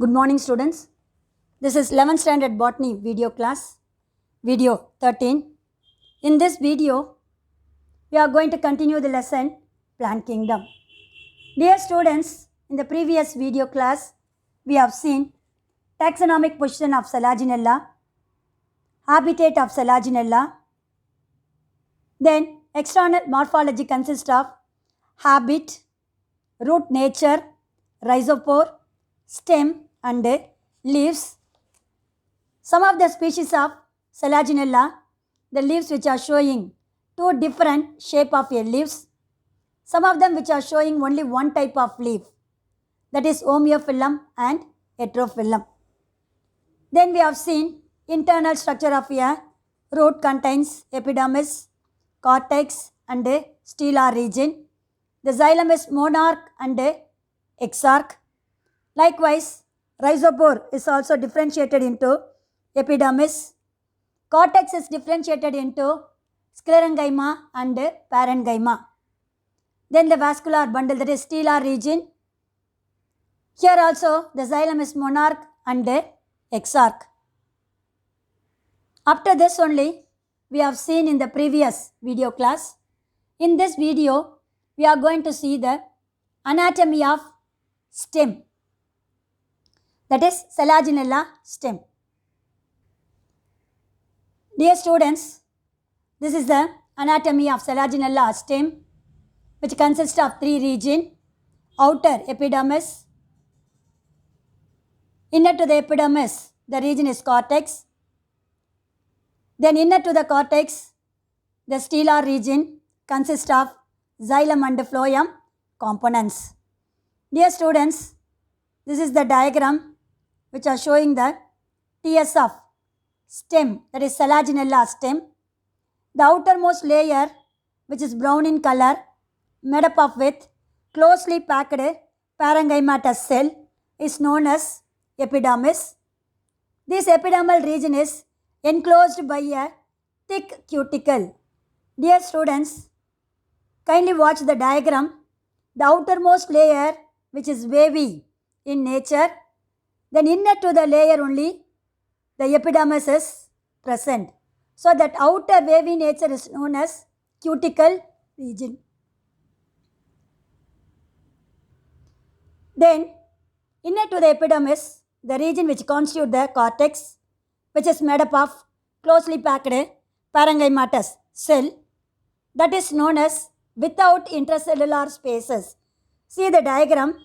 Good morning, students. This is 11th standard botany video class, video 13. In this video, we are going to continue the lesson Plant Kingdom. Dear students, in the previous video class, we have seen taxonomic position of Selaginella, habitat of Selaginella, then external morphology consists of habit, root nature, rhizopore, stem and leaves. Some of the species of Selaginella, the leaves which are showing two different shape of a leaves. Some of them which are showing only one type of leaf, that is homeophyllum and heterophyllum. Then we have seen internal structure of a root contains epidermis, cortex and stellar region. The xylem is monarch and exarch. Likewise, rhizopore is also differentiated into epidermis. Cortex is differentiated into sclerenchyma and parenchyma. Then the vascular bundle, that is stellar region. Here also the xylem is monarch and exarch. After this only we have seen in the previous video class. In this video we are going to see the anatomy of stem, that is Selaginella stem. Dear students, this is the anatomy of Selaginella stem, which consists of three regions: outer epidermis, inner to the epidermis the region is cortex, then inner to the cortex the stellar region consists of xylem and phloem components. Dear students, this is the diagram which are showing the TS of stem, that is Selaginella stem. The outermost layer, which is brown in color, made up of with closely packed parenchymatous cell, is known as epidermis. This epidermal region is enclosed by a thick cuticle. Dear students, kindly watch the diagram. The outermost layer, which is wavy in nature, then inner to the layer only the epidermis is present. So that outer wavy nature is known as cuticle region. Then inner to the epidermis the region which constitutes the cortex, which is made up of closely packed parenchymatous cell, that is known as without intracellular spaces. See the diagram.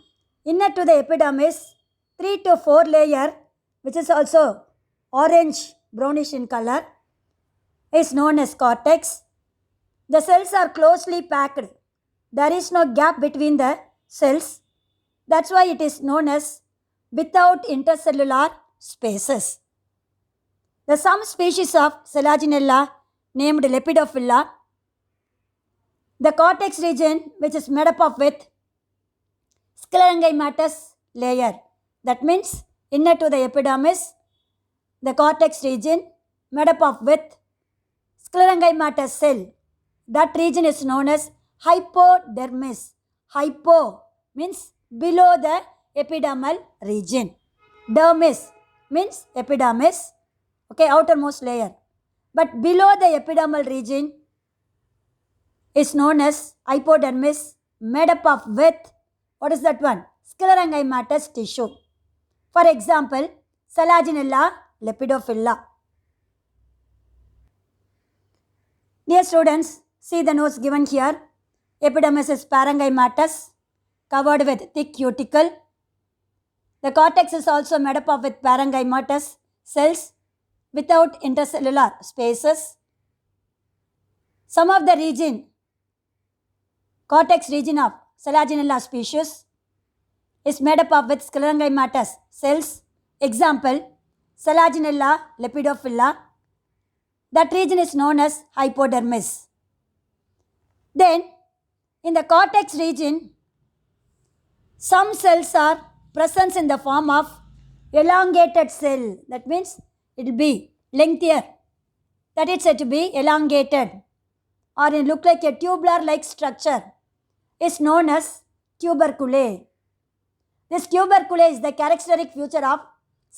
Inner to the epidermis 3 to 4 layer, which is also orange brownish in color, is known as cortex. The cells are closely packed. There is no gap between the cells. That's why it is known as without intercellular spaces. The some species of Selaginella named Lepidophylla, the cortex region which is made up of with sclerenchymatous layer, that means inner to the epidermis the cortex region made up of with sclerenchymatous cell, that region is known as hypodermis. Hypo means below the epidermal region, dermis means epidermis, okay, outermost layer, but below the epidermal region is known as hypodermis, made up of with, what is that one? Sclerenchymatous tissue. For example, Selaginella lepidophylla. Dear students, see the notes given here. Epidermis is parenchymatous, covered with thick cuticle. The cortex is also made up of with parenchymatous cells without intercellular spaces. Some of the region, cortex region of Selaginella species, is made up of with sclerenchymatous cells. Example, Selaginella lepidophylla. That region is known as hypodermis. Then, in the cortex region, some cells are present in the form of elongated cell. That means it will be lengthier. That is said to be elongated, or it look like a tubular like structure, is known as tubercule. This tubercle is the characteristic feature of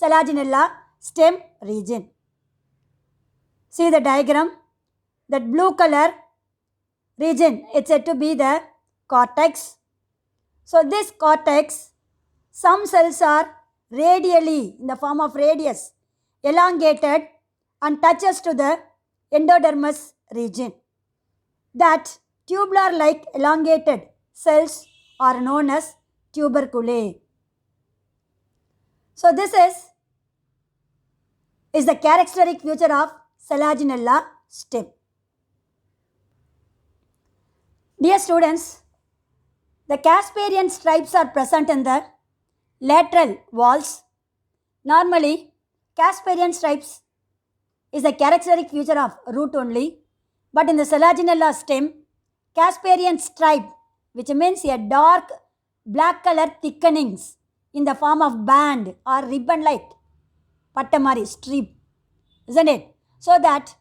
Selaginella stem region. See the diagram. That blue color region, it's said to be the cortex. So this cortex, some cells are radially in the form of radius, elongated and touches to the endodermis region. That tubular-like elongated cells are known as tuberculae. So this is the characteristic feature of Selaginella stem. Dear students, the Casparian stripes are present in the lateral walls. Normally, Casparian stripes is a characteristic feature of root only, but in the Selaginella stem, Casparian stripe, which means a dark black color thickenings in the form of band or ribbon like pattamari strip, isn't it? So that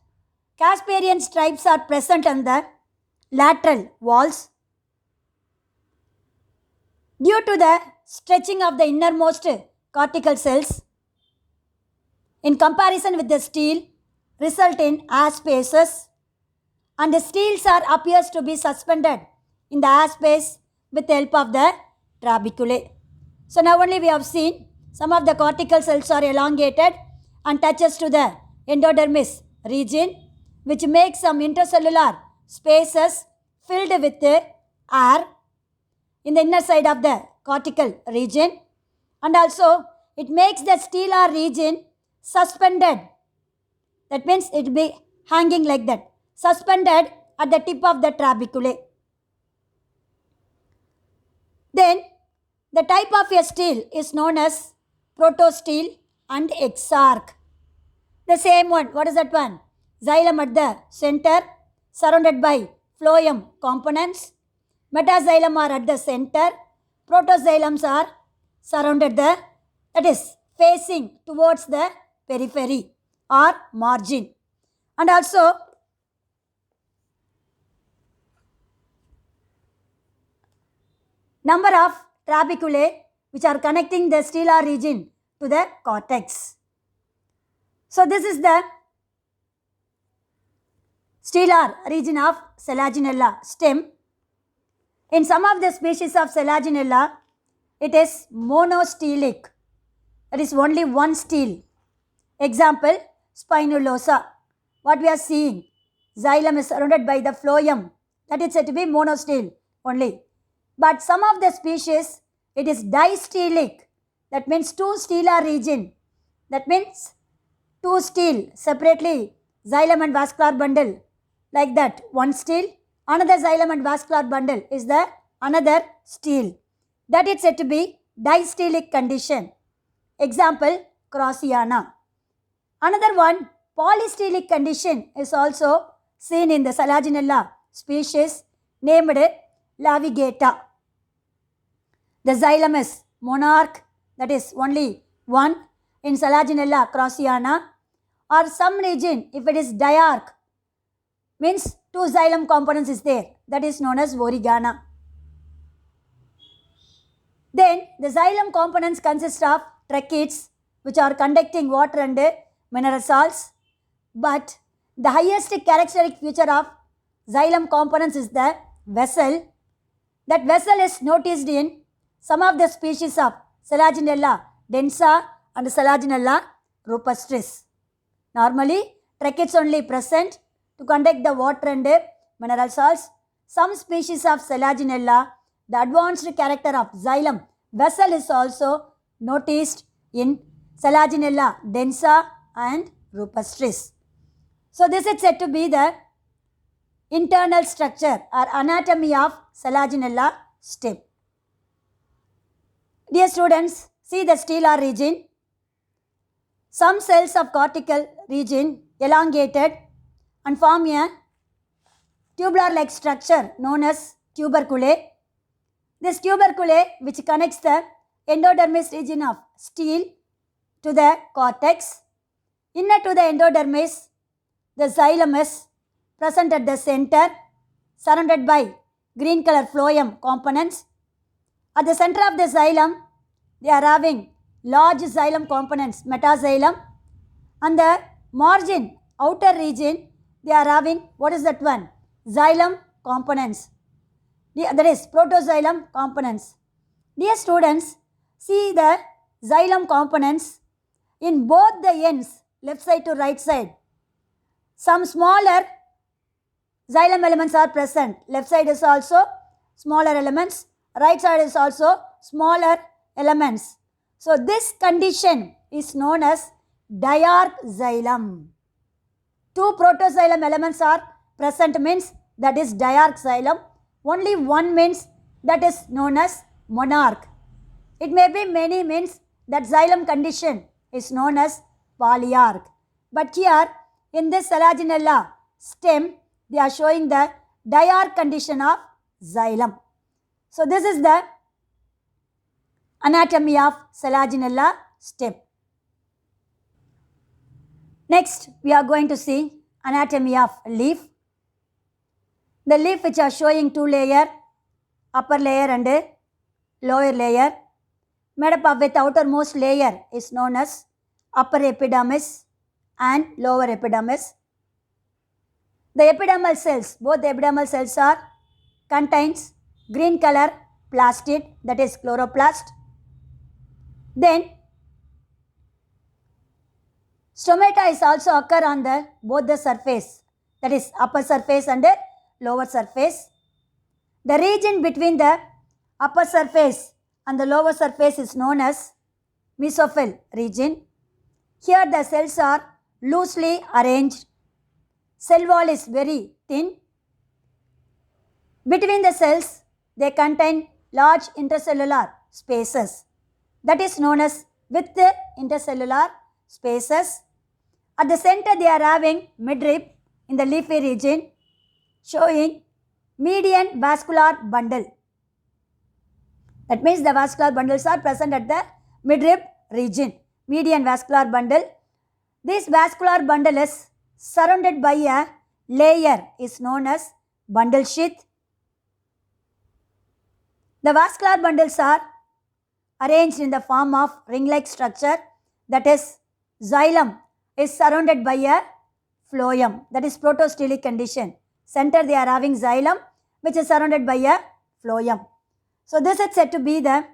Casparian stripes are present on the lateral walls. Due to the stretching of the innermost cortical cells, in comparison with the stele, result in aspaces, and the steles appears to be suspended in the aspace with the help of the trabeculae. So now only we have seen some of the cortical cells are elongated and touches to the endodermis region, which makes some intercellular spaces filled with air in the inner side of the cortical region, and also it makes the stellar region suspended. That means it will be hanging like that, suspended at the tip of the trabeculae. Then the type of a stele is known as protostele and exarch. The same one, what is that one? Xylem at the center, surrounded by phloem components. Metaxylem are at the center. Protoxylems are surrounded that is facing towards the periphery or margin. And also number of trabeculae which are connecting the stellar region to the cortex. So this is the stellar region of Selaginella stem. In some of the species of Selaginella, it is monostelic. It is only one stele. Example, spinulosa. What we are seeing, xylem is surrounded by the phloem. That is said to be monostele only. But some of the species, it is distelic. That means two stellar region. That means two stele separately, xylem and vascular bundle. Like that, one stele. Another xylem and vascular bundle is the another stele. That is said to be distelic condition. Example, Crossiana. Another one, polystelic condition is also seen in the Selaginella species named Lavigata. The xylem is monarch, that is only one in Selaginella Crossiana, or some region if it is diarch, means two xylem components is there, that is known as Vorigana. Then the xylem components consist of tracheids which are conducting water and mineral salts, but the highest characteristic feature of xylem components is the vessel. That vessel is noticed in some of the species of Selaginella densa and Selaginella rupestris. Normally, tracheids only present to conduct the water and mineral salts. Some species of Selaginella, the advanced character of xylem vessel is also noticed in Selaginella densa and rupestris. So this is said to be the internal structure or anatomy of Selaginella stem. Dear students, see the stellar region. Some cells of cortical region elongated and form a tubular-like structure known as tuberculae. This tuberculae, which connects the endodermis region of stele to the cortex. Inner to the endodermis, the xylem is present at the center, surrounded by green color phloem components. At the center of the xylem, they are having large xylem components, metaxylem. And the margin, outer region, they are having, what is that one? Xylem components. That is protoxylem components. Dear students, see the xylem components in both the ends, left side to right side. Some smaller xylem elements are present. Left side is also smaller elements. Right side is also smaller elements. So this condition is known as diarch xylem. Two protoxylem elements are present means that is diarch xylem. Only one means that is known as monarch. It may be many means that xylem condition is known as polyarch. But here in this Selaginella stem, they are showing the diarch condition of xylem. So this is the anatomy of Selaginella stem. Next, we are going to see anatomy of leaf. The leaf which are showing two layer, upper layer and lower layer, made up of with outermost layer is known as upper epidermis and lower epidermis. The epidermal cells, both the epidermal cells are contains green color plastid, that is chloroplast. Then stomata is also occur on the both the surface, that is upper surface and lower surface. The region between the upper surface and the lower surface is known as mesophyll region. Here the cells are loosely arranged. Cell wall is very thin. Between the cells, they contain large intercellular spaces. That is known as with intercellular spaces. At the center, they are having midrib in the leafy region, showing median vascular bundle. That means the vascular bundles are present at the midrib region, median vascular bundle. This vascular bundle is surrounded by a layer is known as bundle sheath. The vascular bundles are arranged in the form of ring-like structure, that is xylem is surrounded by a phloem, that is protostelic condition. Center they are having xylem which is surrounded by a phloem. So this is said to be the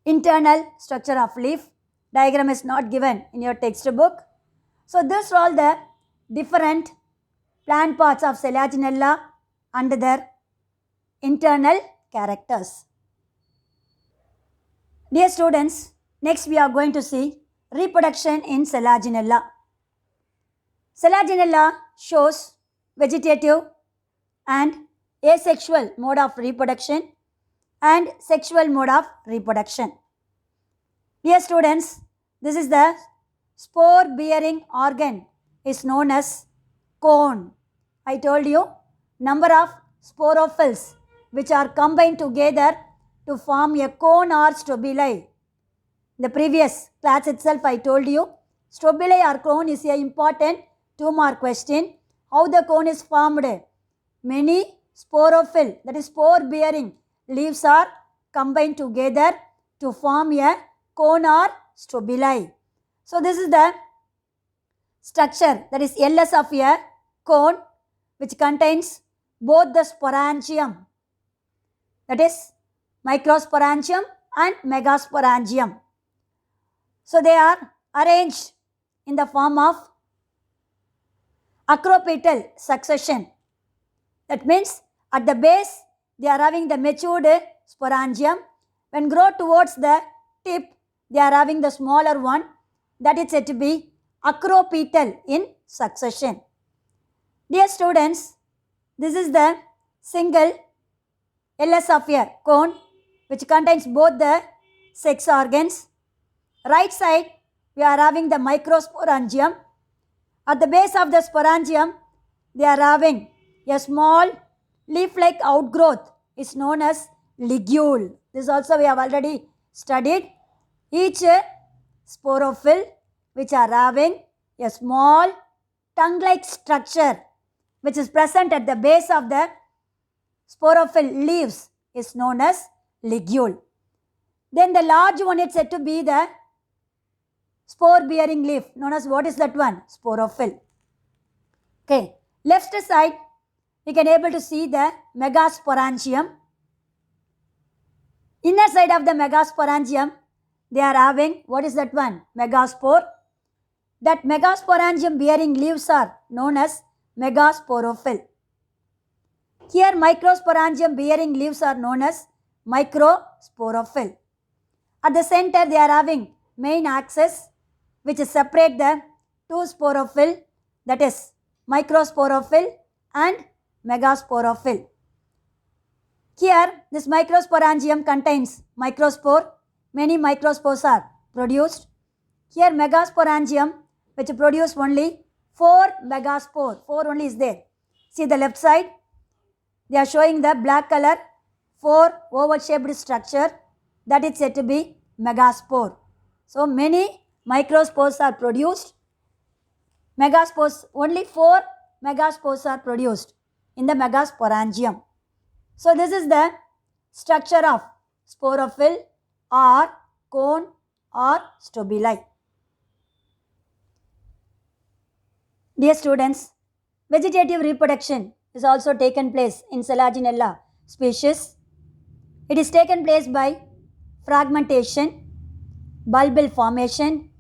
internal structure of leaf. Diagram is not given in your textbook. So these are all the different plant parts of Selaginella and their internal characters. Dear students, next we are going to see reproduction in Selaginella. Selaginella shows vegetative and asexual mode of reproduction and sexual mode of reproduction. Dear students, this is the spore bearing organ is known as cone. I told you number of sporophylls which are combined together to form a cone or strobili. The previous class itself I told you strobili or cone is an important 2-mark question. How the cone is formed? Many sporophyll, that is spore bearing leaves are combined together to form a cone or strobili. So this is the structure, that is LS of a cone which contains both the sporangium, that is microsporangium and megasporangium. So they are arranged in the form of acropetal succession. That means at the base they are having the matured sporangium. When grow towards the tip, they are having the smaller one, that is said to be acropetal in succession. Dear students, this is the single LS of a cone which contains both the sex organs. Right side, we are having the microsporangium. At the base of the sporangium, they are having a small leaf-like outgrowth is known as ligule. This also we have already studied. Each sporophyll which are having a small tongue-like structure which is present at the base of the sporophyll leaves is known as ligule. Then the large one is said to be the spore bearing leaf, known as, what is that one? Sporophyll. Okay, left side we can able to see the megasporangium. Inner side of the megasporangium, they are having, what is that one? Megaspore. That megasporangium bearing leaves are known as megasporophyll. Here microsporangium bearing leaves are known as microsporophyll. At the center they are having main axis which separate the two sporophyll, that is microsporophyll and megasporophyll. Here this microsporangium contains microspore. Many microspores are produced. Here megasporangium which produce only 4 megaspore. 4 only is there. See the left side. They are showing the black color 4 oval shaped structure, that is said to be megaspore. So many microspores are produced. Megaspores, only 4 megaspores are produced in the megasporangium. So this is the structure of sporophyll or cone or stabili. Dear students, vegetative reproduction is also taken place in Selaginella species. It is taken place by fragmentation, bulbil formation,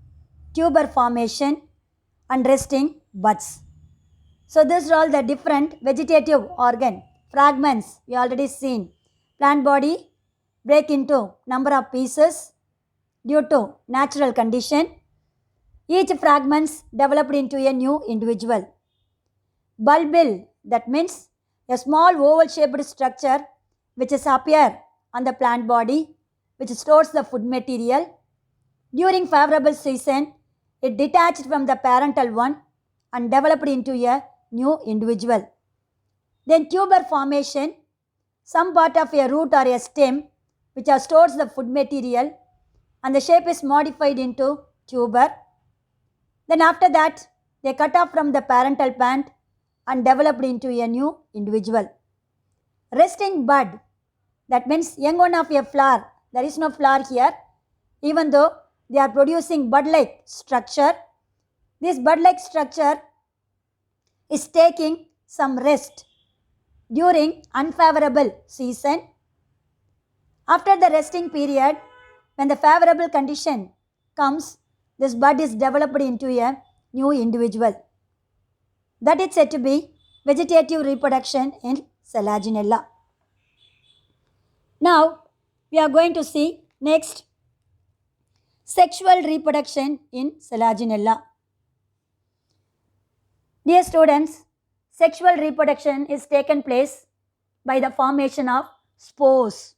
tuber formation and resting buds. So these are all the different vegetative organ fragments we already seen. Plant body break into number of pieces due to natural condition. Each fragments developed into a new individual. Bulbil, that means a small oval shaped structure which is appear on the plant body, which stores the food material. During favorable season, it detached from the parental one and developed into a new individual. Then tuber formation, some part of a root or a stem which stores the food material and the shape is modified into tuber. Then after that, they cut off from the parental plant and developed into a new individual. Resting bud, that means young one of a flower. There is no flower here. Even though they are producing bud-like structure, this bud-like structure is taking some rest during unfavorable season. After the resting period, when the favorable condition comes, this bud is developed into a new individual. That is said to be vegetative reproduction in Selaginella. Now, we are going to see next sexual reproduction in Selaginella. Dear students, sexual reproduction is taken place by the formation of spores.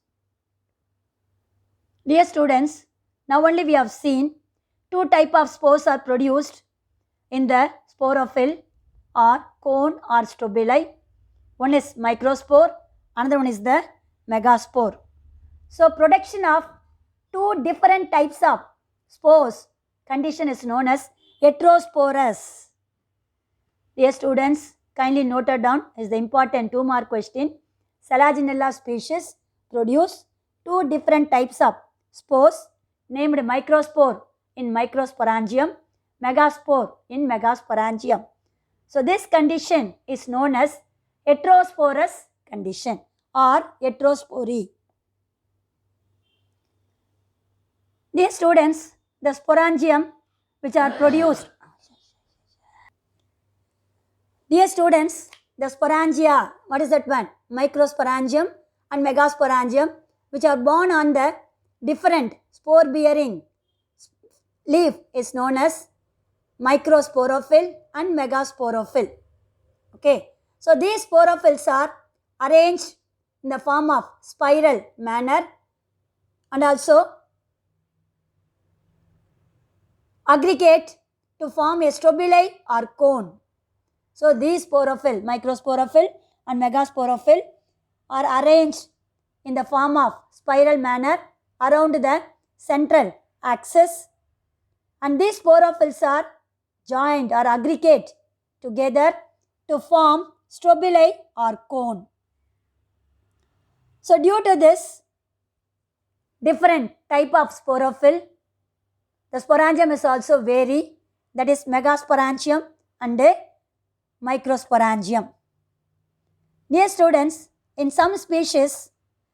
Dear students, now only we have seen 2 types of spores are produced in the sporophyll or cone or stabili. One is microspore, another one is the megaspore. So production of 2 different types of spores condition is known as heterosporous. Dear students, kindly noted down is the important 2-mark question. Selaginella species produce 2 different types of spores named microspore in microsporangium, megaspore in megasporangium. So this condition is known as heterosporous condition or heterospory. Dear students, the sporangium which are produced. Dear students, the sporangia, what is that one? Microsporangium and megasporangium which are born on the different spore bearing leaf is known as microsporophyll and megasporophyll. Okay, so these sporophylls are arranged in the form of spiral manner and also aggregate to form a stabili or cone. So these sporophyll, microsporophyll and megasporophyll are arranged in the form of spiral manner around the central axis, and these sporophylls are joined or aggregate together to form stabili or cone. So due to this, different type of sporophyll. The sporangium is also vary, that is megasporangium and microsporangium. Dear students, in some species,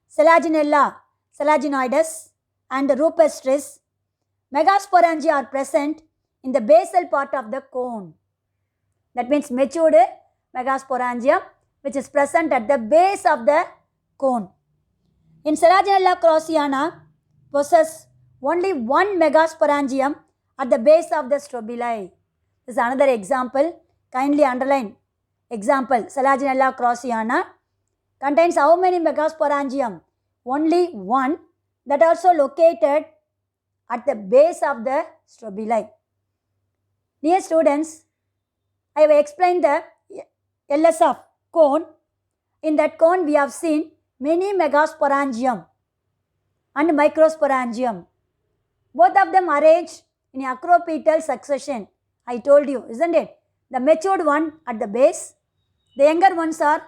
Selaginella, Selaginoides and rupestris, megasporangia are present in the basal part of the cone. That means matured megasporangium which is present at the base of the cone. In Selaginella craussiana possess only one megasporangium at the base of the strobili. This is another example. Kindly underline. Example, Selaginella craussiana contains how many megasporangium? Only one, that also located at the base of the strobili. Dear students, I have explained the LS of cone. In that cone we have seen many megasporangium and microsporangium. Both of them arranged in acropetal succession. I told you, isn't it? The matured one at the base, the younger ones are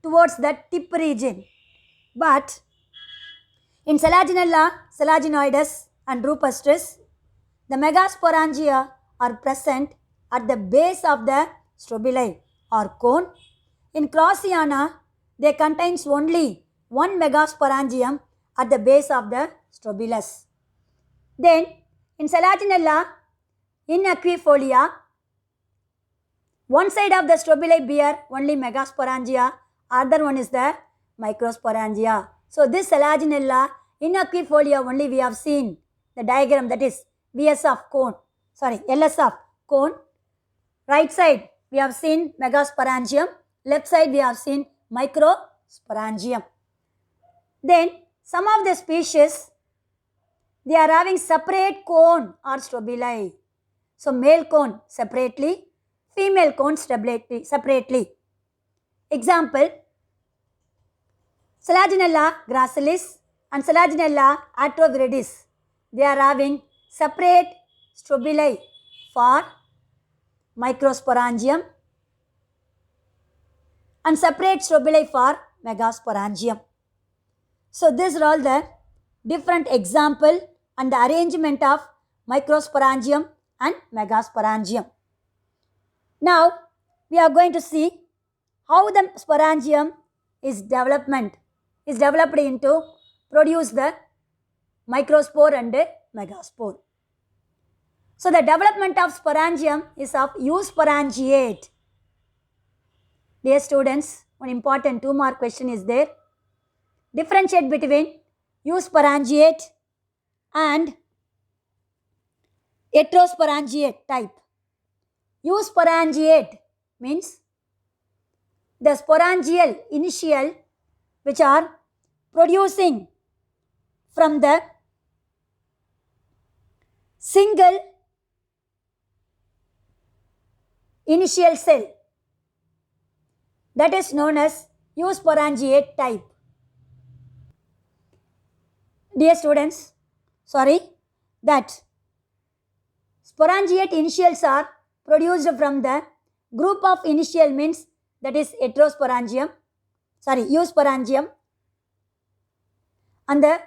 towards the tip region. But in Selaginella, Selaginoides and rupestris, the megasporangia are present at the base of the strobili or cone. In craussiana, they contains only one megasporangium at the base of the strobilus. Then in Selaginella inequifolia, one side of the strobili bear only megasporangia, other one is the microsporangia. So this Selaginella inequifolia only we have seen the diagram, that is LS of cone. Right side we have seen megasporangium, left side we have seen microsporangium. Then some of the species, they are having separate cone or strobili. So male cone separately, female cone separately. Example, Selaginella gracilis and Selaginella atroviridis, they are having separate strobili for microsporangium and separate strobili for megasporangium. So these are all the different example and the arrangement of microsporangium and megasporangium. Now we are going to see how the sporangium is developed into produce the microspore and megaspore. So the development of sporangium is of eusporangiate. Dear students, one important 2-mark question is there. Differentiate between eusporangiate and heterosporangiate type. Eusporangiate means the sporangial initial which are producing from the single initial cell, that is known as eusporangiate type. Dear students, that sporangiate initials are produced from the group of initial means, that is eusporangium, and the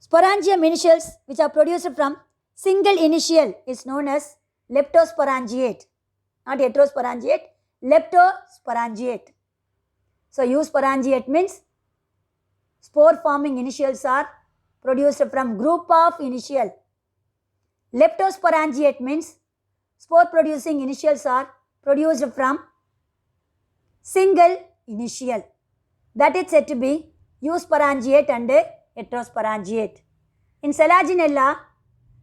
sporangium initials which are produced from single initial is known as leptosporangiate, not heterosporangiate, leptosporangiate. So eusporangiate means spore forming initials are produced from group of initial. Leptosporangiate means spore producing initials are produced from single initial. That is said to be eusporangiate and heterosporangiate. In Selaginella,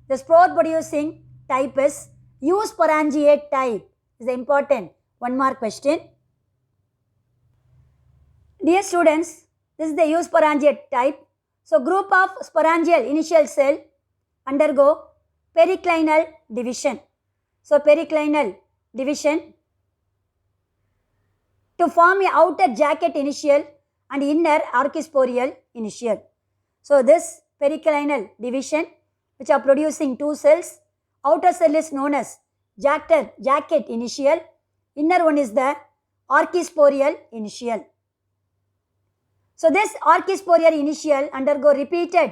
the spore producing type is eusporangiate type. This is important 1-mark question. Dear students, this is the eusporangiate type. So group of sporangial initial cell undergo periclinal division. So periclinal division to form a outer jacket initial and inner archisporial initial. So this periclinal division which are producing 2 cells, outer cell is known as jacket initial, inner one is the archisporial initial. So this archisporial initial undergo repeated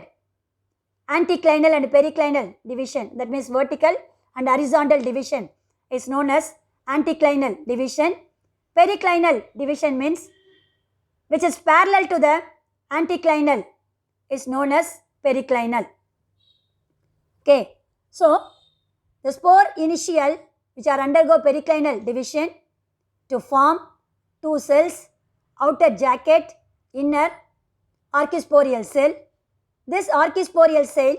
anticlinal and periclinal division. That means vertical and horizontal division is known as anticlinal division. Periclinal division means which is parallel to the anticlinal is known as periclinal. Okay, so the spore initial which are undergo periclinal division to form two cells, outer jacket, inner archisporial cell. This archisporial cell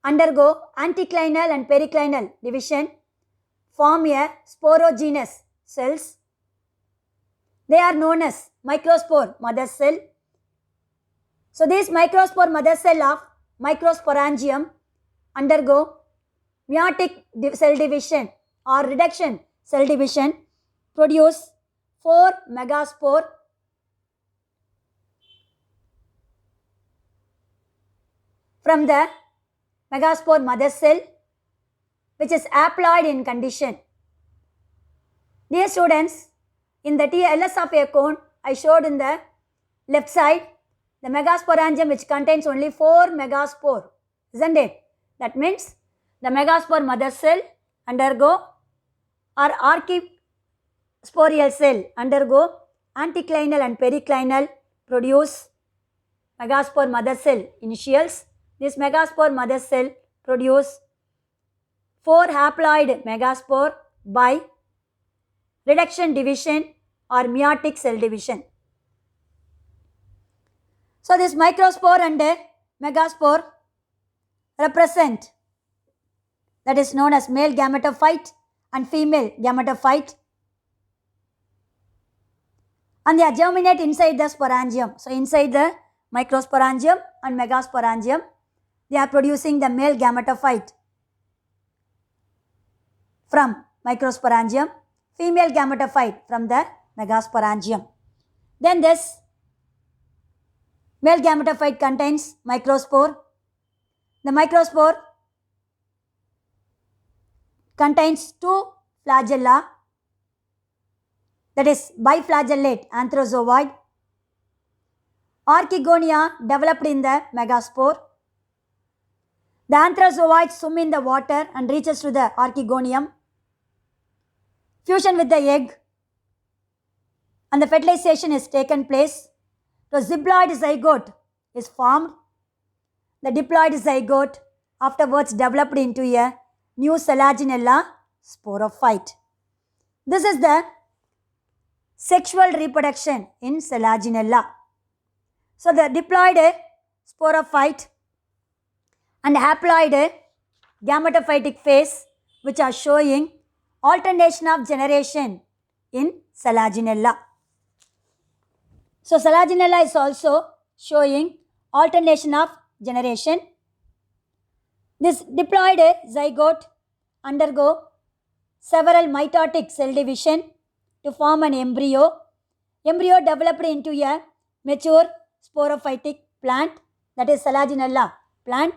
undergo anticlinal and periclinal division, form a sporogenous cells. They are known as microspore mother cell. So this microspore mother cell of microsporangium undergo meiotic cell division or reduction cell division, produce 4 megaspore from the megaspore mother cell which is haploid in condition. Dear students, in the TLS of a cone, I showed in the left side the megasporangium which contains only 4 megaspore, isn't it? That means the megaspore mother cell undergo or archisporial cell undergo anticlinal and periclinal, produce megaspore mother cell initials. This megaspore mother cell produce 4 haploid megaspore by reduction division or meiotic cell division. So this microspore and megaspore represent, that is known as male gametophyte and female gametophyte, and they germinate inside the sporangium. So inside the microsporangium and megasporangium, they are producing the male gametophyte from microsporangium, female gametophyte from the megasporangium. Then this male gametophyte contains microspore. The microspore contains 2 flagella, that is biflagellate anthrozoid. Archegonia developed in the megaspore. The anthrozoids swim in the water and reaches to the archegonium. Fusion with the egg and the fertilization is taken place. The diploid zygote is formed. The diploid zygote afterwards developed into a new Selaginella sporophyte. This is the sexual reproduction in Selaginella. So the diploid sporophyte and haploid gametophytic phase which are showing alternation of generation in Selaginella. So Selaginella is also showing alternation of generation. This diploid zygote undergo several mitotic cell division to form an embryo. Embryo developed into a mature sporophytic plant, that is Selaginella plant.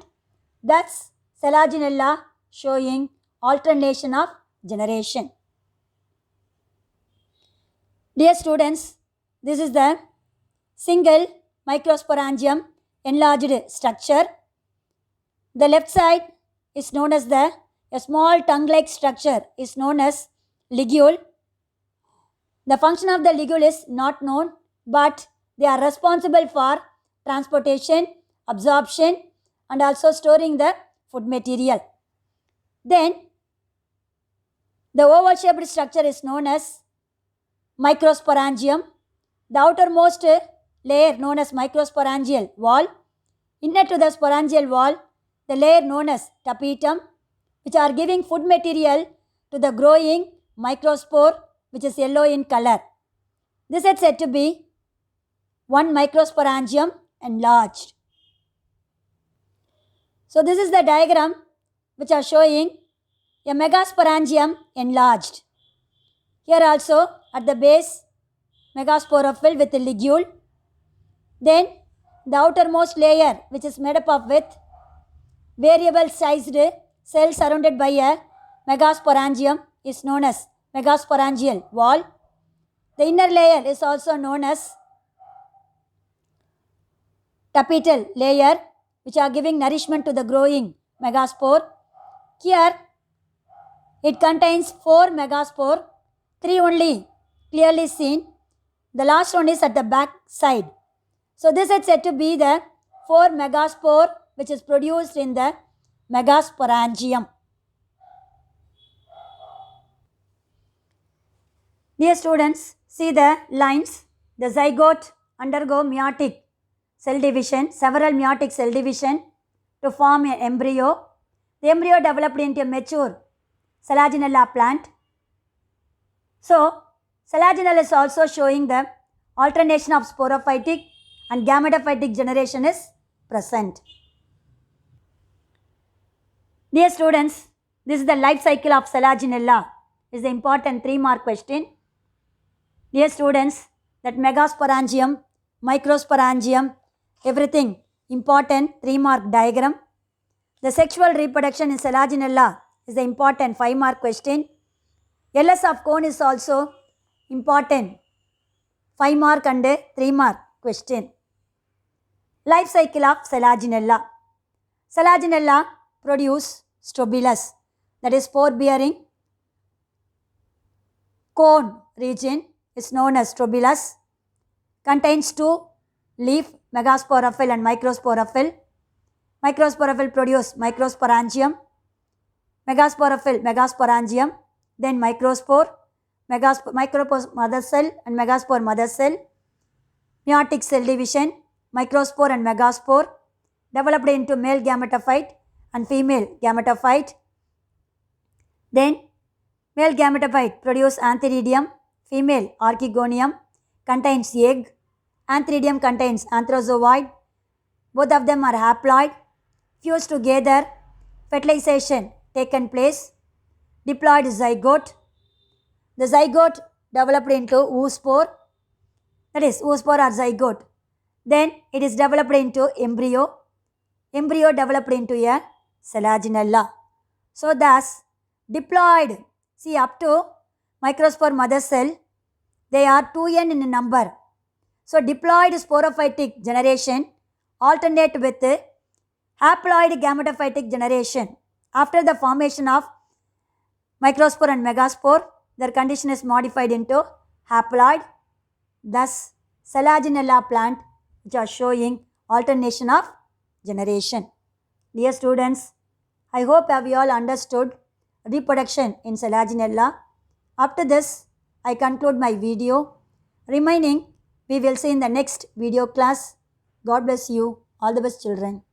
Thus Selaginella showing alternation of generation. Dear students, this is the single microsporangium enlarged structure. The left side is known as a small tongue-like structure is known as ligule. The function of the ligule is not known, but they are responsible for transportation, absorption, and also storing the food material. Then the oval-shaped structure is known as microsporangium. The outermost layer known as microsporangial wall. Inner to the sporangial wall, the layer known as tapetum, which are giving food material to the growing microspore, which is yellow in color. This is said to be one microsporangium enlarged. So this is the diagram which are showing a megasporangium enlarged. Here also at the base megasporophyll with a ligule. Then the outermost layer which is made up of with variable sized cells surrounded by a megasporangium is known as megasporangial wall. The inner layer is also known as tapetal layer which are giving nourishment to the growing megaspore. Here it contains 4 megaspore, 3 only clearly seen. The last one is at the back side. So this is said to be the 4 megaspore which is produced in the megasporangium. Dear students, see the lines. The zygote undergo meiotic cell division, several meiotic cell division to form an embryo. The embryo developed into a mature Selaginella plant. So, Selaginella is also showing the alternation of sporophytic and gametophytic generation is present. Dear students, this is the life cycle of Selaginella. Is the important 3-mark question. Dear students, that megasporangium, microsporangium, everything important 3-mark diagram. The sexual reproduction in Selaginella is the important 5-mark question. LS of cone is also important 5-mark and 3-mark question. Life cycle of Selaginella. Selaginella produce strobilus, that is spore bearing cone region is known as strobilus. Contains 2 leaf, megasporaphyll and microsporaphyll. Microsporaphyll produce microsporangium, megasporaphyll megasporangium, then microspore, micropore mother cell and megaspore mother cell. Meiotic cell division, microspore and megaspore developed into male gametophyte and female gametophyte. Then male gametophyte produce antheridium, female archegonium, contains egg. Antheridium contains anthrozoid. Both of them are haploid. Fused together, fertilization taken place. Diploid zygote. The zygote developed into oospore. That is oospore or zygote. Then it is developed into embryo. Embryo developed into a Selaginella. So thus diploid, see up to microspore mother cell, they are 2n in number. So diploid sporophytic generation alternate with haploid gametophytic generation. After the formation of microspore and megaspore, their condition is modified into haploid. Thus, Selaginella plant which are showing alternation of generation. Dear students, I hope have you all understood reproduction in Selaginella. After this, I conclude my video. Remaining, we will see in the next video class. God bless you. All the best, children.